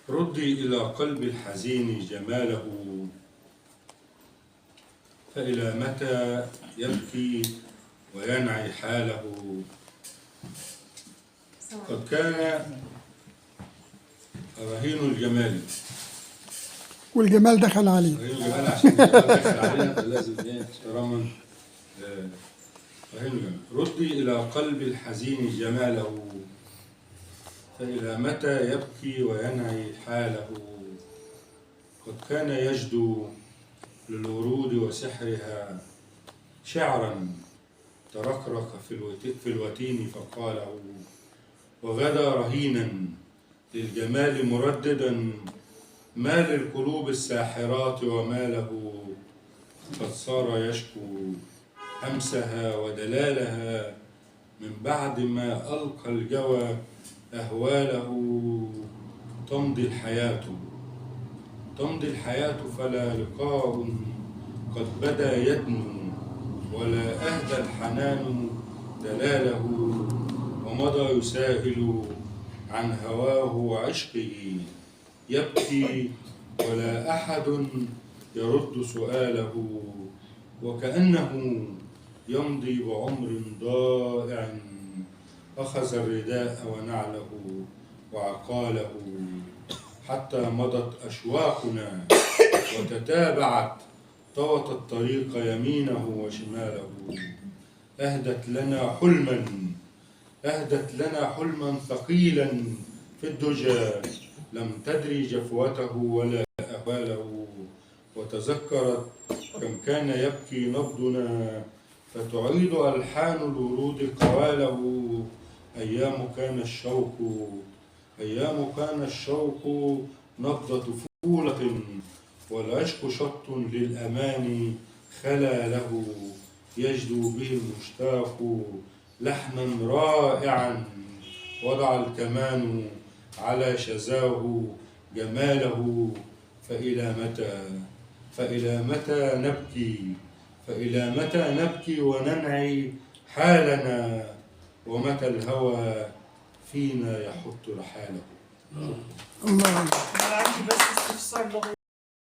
ردي إلى قلب الحزين جماله، فإلى متى يبكي وينعي حاله. قد كان رهين الجمال، والجمال دخل عليه. رهين الجمال عشان الجمال دخل علينا فلازم احتراما رهين الجمال. ردي إلى قلب الحزين جماله، فإلى متى يبكي وينعي حاله. قد كان يجدو للورود وسحرها شعرا تركرك في الوتين فقاله، وغدا رهينا للجمال مرددا ما للقلوب الساحرات وما له. قد صار يشكو همسها ودلالها من بعد ما ألقى الجوى أهواله. تمضي الحياة فلا لقاء قد بدا يدنو، ولا أهدى الحنان دلاله. ومضى يسائل عن هواه وعشقه، يبكي ولا أحد يرد سؤاله. وكأنه يمضي بعمر ضائع، أخذ الرداء ونعله وعقاله، حتى مضت أشواقنا وتتابعت، طوت الطريق يمينه وشماله. أهدت لنا حلما ثقيلا في الدجى، لم تدري جفوته ولا أهواله. وتذكرت كم كان يبكي نبضنا، فتعيد ألحان الورود قواله. أيام كان الشوق نبضة طفولة، والعشق شط للأمان خلا له. يجدو به المشتاق لحنا رائعا، وضع الكمان على شذاه جماله. فإلى متى نبكي وننعي حالنا، ومتى الهوى فينا يحط رحاله. الله. أنا عندي بس استفسار لغوي.